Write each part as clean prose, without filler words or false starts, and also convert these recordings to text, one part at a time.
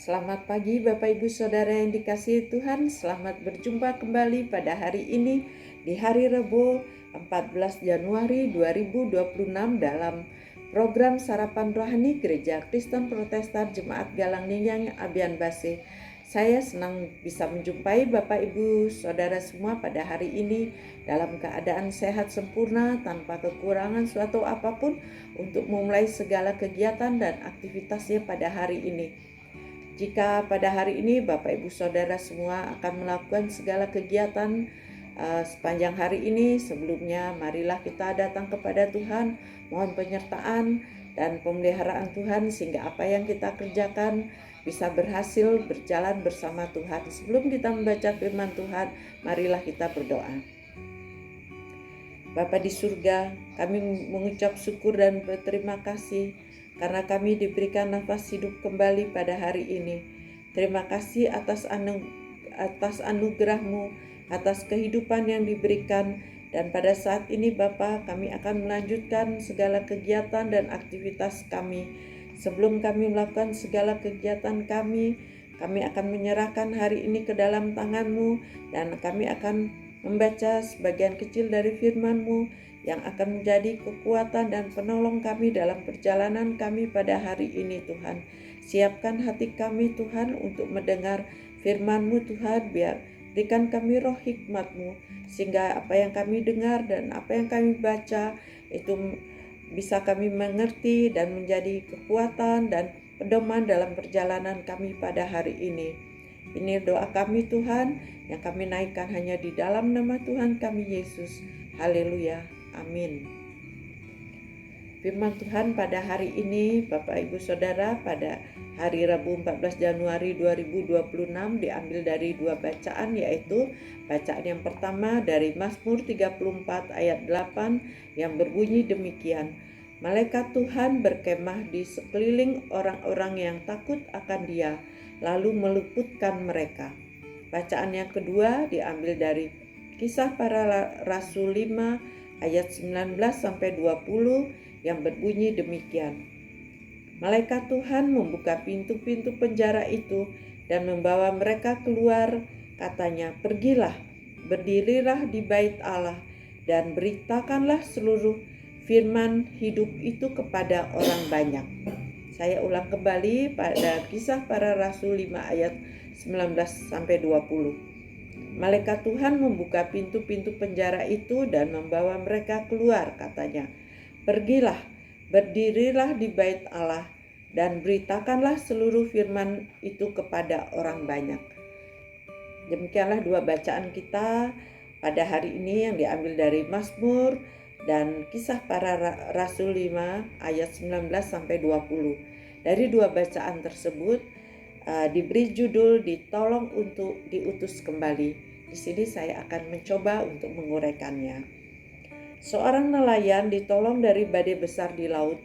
Selamat pagi Bapak Ibu Saudara yang dikasihi Tuhan. Selamat berjumpa kembali pada hari ini di hari Rebo 14 Januari 2026 dalam program Sarapan Rohani Gereja Kristen Protestan Jemaat Galang Ningyang Abian Base. Saya senang bisa menjumpai Bapak Ibu Saudara semua pada hari ini dalam keadaan sehat sempurna tanpa kekurangan suatu apapun untuk memulai segala kegiatan dan aktivitasnya pada hari ini. Jika pada hari ini Bapak Ibu Saudara semua akan melakukan segala kegiatan sepanjang hari ini, sebelumnya marilah kita datang kepada Tuhan, mohon penyertaan dan pemeliharaan Tuhan sehingga apa yang kita kerjakan bisa berhasil berjalan bersama Tuhan. Sebelum kita membaca firman Tuhan, marilah kita berdoa. Bapa di surga, kami mengucap syukur dan berterima kasih karena kami diberikan nafas hidup kembali pada hari ini. Terima kasih atas anugerah-Mu, atas kehidupan yang diberikan. Dan pada saat ini Bapa, kami akan melanjutkan segala kegiatan dan aktivitas kami. Sebelum kami melakukan segala kegiatan kami akan menyerahkan hari ini ke dalam tangan-Mu, dan kami akan membaca sebagian kecil dari firman-Mu yang akan menjadi kekuatan dan penolong kami dalam perjalanan kami pada hari ini Tuhan. Siapkan hati kami Tuhan untuk mendengar firman-Mu Tuhan, berikan kami roh hikmat-Mu sehingga apa yang kami dengar dan apa yang kami baca itu bisa kami mengerti dan menjadi kekuatan dan pedoman dalam perjalanan kami pada hari ini. Ini doa kami Tuhan yang kami naikkan hanya di dalam nama Tuhan kami Yesus. Haleluya. Amin. Firman Tuhan pada hari ini Bapak Ibu Saudara pada hari Rabu 14 Januari 2026 diambil dari dua bacaan, yaitu bacaan yang pertama dari Mazmur 34 ayat 8 yang berbunyi demikian. Malaikat Tuhan berkemah di sekeliling orang-orang yang takut akan Dia, lalu meluputkan mereka. Bacaan yang kedua diambil dari Kisah Para Rasul 5 ayat 19 sampai 20 yang berbunyi demikian. Malaikat Tuhan membuka pintu-pintu penjara itu dan membawa mereka keluar, katanya, "Pergilah, berdirilah di bait Allah dan beritakanlah seluruh firman hidup itu kepada orang banyak." Saya ulang kembali pada Kisah Para Rasul 5 ayat 19 sampai 20. Malaikat Tuhan membuka pintu-pintu penjara itu dan membawa mereka keluar, katanya, "Pergilah, berdirilah di bait Allah dan beritakanlah seluruh firman itu kepada orang banyak." Demikianlah dua bacaan kita pada hari ini yang diambil dari Mazmur dan Kisah Para Rasul 5 ayat 19 sampai 20. Dari dua bacaan tersebut diberi judul "Ditolong untuk diutus kembali". Di sini saya akan mencoba untuk menguraikannya. Seorang nelayan ditolong dari badai besar di laut.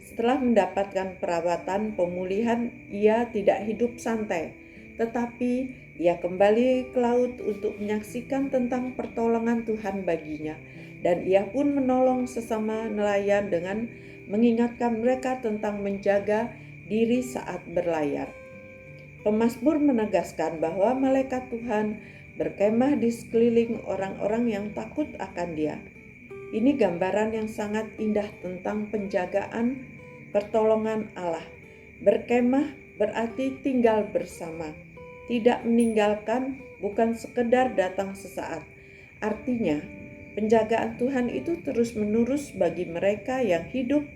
Setelah mendapatkan perawatan pemulihan, ia tidak hidup santai, tetapi ia kembali ke laut untuk menyaksikan tentang pertolongan Tuhan baginya, dan ia pun menolong sesama nelayan dengan mengingatkan mereka tentang menjaga diri saat berlayar. Pemazmur menegaskan bahwa malaikat Tuhan berkemah di sekeliling orang-orang yang takut akan Dia. Ini gambaran yang sangat indah tentang penjagaan pertolongan Allah. Berkemah berarti tinggal bersama, tidak meninggalkan, bukan sekedar datang sesaat. Artinya, penjagaan Tuhan itu terus-menerus bagi mereka yang hidup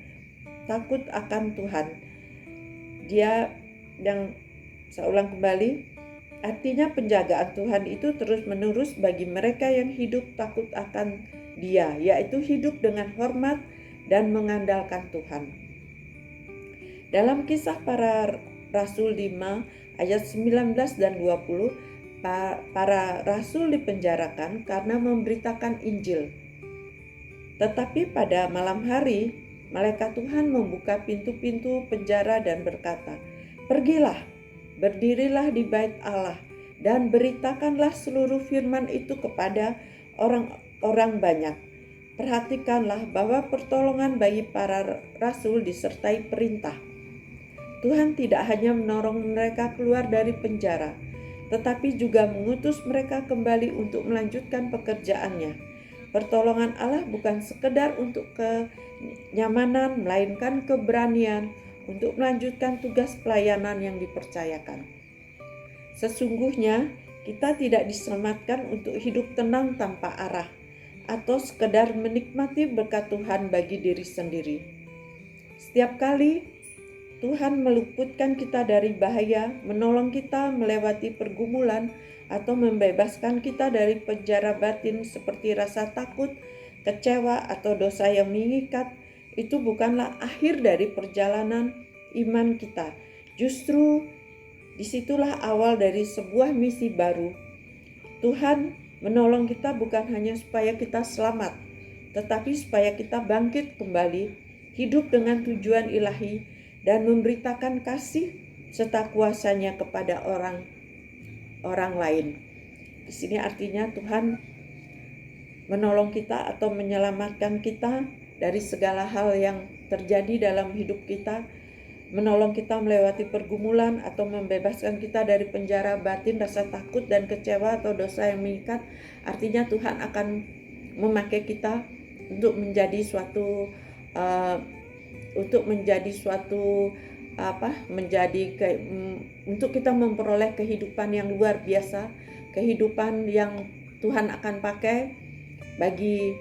takut akan Tuhan. Saya ulang kembali, artinya penjagaan Tuhan itu terus-menerus bagi mereka yang hidup takut akan Dia, yaitu hidup dengan hormat dan mengandalkan Tuhan. Dalam Kisah Para Rasul 5 ayat 19 dan 20, para rasul dipenjarakan karena memberitakan Injil. Tetapi pada malam hari, malaikat Tuhan membuka pintu-pintu penjara dan berkata, "Pergilah, berdirilah di bait Allah dan beritakanlah seluruh firman itu kepada orang banyak." Perhatikanlah bahwa pertolongan bagi para rasul disertai perintah. Tuhan tidak hanya menolong mereka keluar dari penjara, tetapi juga mengutus mereka kembali untuk melanjutkan pekerjaannya. Pertolongan Allah bukan sekedar untuk kenyamanan, melainkan keberanian untuk melanjutkan tugas pelayanan yang dipercayakan. Sesungguhnya, kita tidak diselamatkan untuk hidup tenang tanpa arah, atau sekedar menikmati berkat Tuhan bagi diri sendiri. Setiap kali Tuhan meluputkan kita dari bahaya, menolong kita melewati pergumulan, atau membebaskan kita dari penjara batin seperti rasa takut, kecewa, atau dosa yang mengikat, itu bukanlah akhir dari perjalanan iman kita. Justru disitulah awal dari sebuah misi baru. Tuhan menolong kita bukan hanya supaya kita selamat, tetapi supaya kita bangkit kembali, hidup dengan tujuan ilahi, dan memberitakan kasih serta kuasanya kepada orang lain. Di sini artinya Tuhan menolong kita atau menyelamatkan kita dari segala hal yang terjadi dalam hidup kita, menolong kita melewati pergumulan atau membebaskan kita dari penjara batin, rasa takut dan kecewa atau dosa yang mengikat. Artinya Tuhan akan memakai kita untuk menjadi suatu untuk kita memperoleh kehidupan yang luar biasa, kehidupan yang Tuhan akan pakai bagi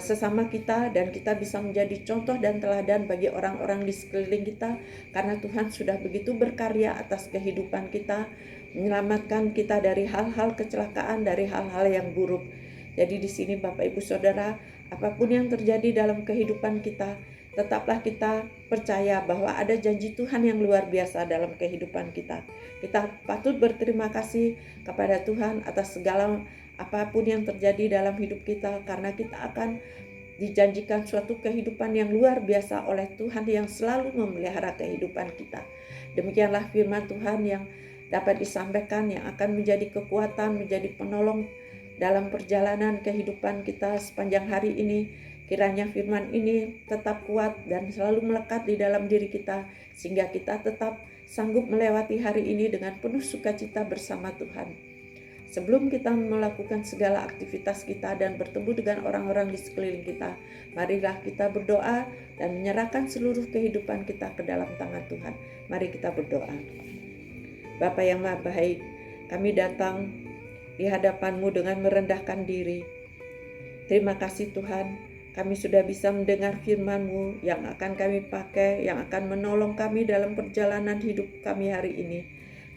sesama kita, dan kita bisa menjadi contoh dan teladan bagi orang-orang di sekeliling kita, karena Tuhan sudah begitu berkarya atas kehidupan kita, menyelamatkan kita dari hal-hal kecelakaan, dari hal-hal yang buruk. Jadi di sini Bapak Ibu Saudara, apapun yang terjadi dalam kehidupan kita, tetaplah kita percaya bahwa ada janji Tuhan yang luar biasa dalam kehidupan kita. Kita patut berterima kasih kepada Tuhan atas segala apapun yang terjadi dalam hidup kita, karena kita akan dijanjikan suatu kehidupan yang luar biasa oleh Tuhan yang selalu memelihara kehidupan kita. Demikianlah firman Tuhan yang dapat disampaikan, yang akan menjadi kekuatan, menjadi penolong dalam perjalanan kehidupan kita sepanjang hari ini. Kiranya firman ini tetap kuat dan selalu melekat di dalam diri kita, sehingga kita tetap sanggup melewati hari ini dengan penuh sukacita bersama Tuhan. Sebelum kita melakukan segala aktivitas kita dan bertemu dengan orang-orang di sekeliling kita, marilah kita berdoa dan menyerahkan seluruh kehidupan kita ke dalam tangan Tuhan. Mari kita berdoa. Bapa yang Maha Baik, kami datang di hadapan-Mu dengan merendahkan diri. Terima kasih Tuhan, kami sudah bisa mendengar firman-Mu yang akan kami pakai, yang akan menolong kami dalam perjalanan hidup kami hari ini.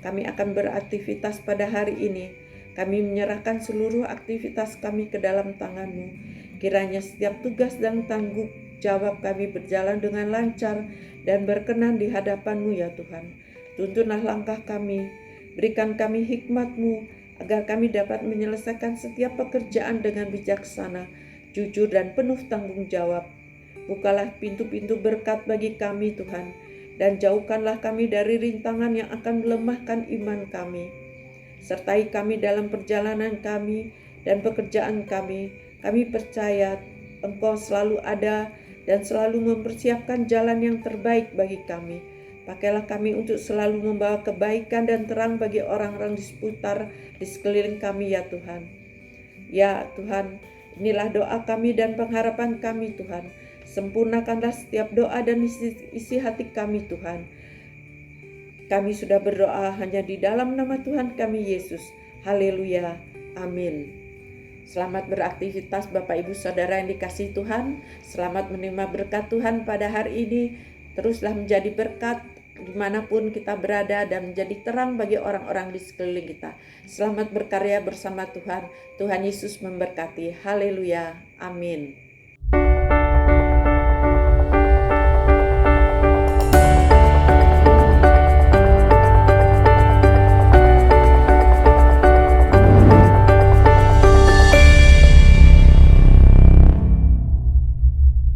Kami akan beraktivitas pada hari ini. Kami menyerahkan seluruh aktivitas kami ke dalam tangan-Mu. Kiranya setiap tugas dan tanggung jawab kami berjalan dengan lancar dan berkenan di hadapan-Mu ya Tuhan. Tuntunlah langkah kami, berikan kami hikmat-Mu, agar kami dapat menyelesaikan setiap pekerjaan dengan bijaksana, jujur dan penuh tanggung jawab. Bukalah pintu-pintu berkat bagi kami Tuhan, dan jauhkanlah kami dari rintangan yang akan melemahkan iman kami. Sertai kami dalam perjalanan kami dan pekerjaan kami. Kami percaya Engkau selalu ada dan selalu mempersiapkan jalan yang terbaik bagi kami. Pakailah kami untuk selalu membawa kebaikan dan terang bagi orang-orang di seputar, di sekeliling kami ya Tuhan. Ya Tuhan, inilah doa kami dan pengharapan kami Tuhan. Sempurnakanlah setiap doa dan isi hati kami Tuhan. Kami sudah berdoa hanya di dalam nama Tuhan kami Yesus. Haleluya. Amin. Selamat beraktivitas Bapak Ibu Saudara yang dikasihi Tuhan. Selamat menerima berkat Tuhan pada hari ini. Teruslah menjadi berkat dimanapun kita berada dan menjadi terang bagi orang-orang di sekeliling kita. Selamat berkarya bersama Tuhan. Tuhan Yesus memberkati. Haleluya. Amin.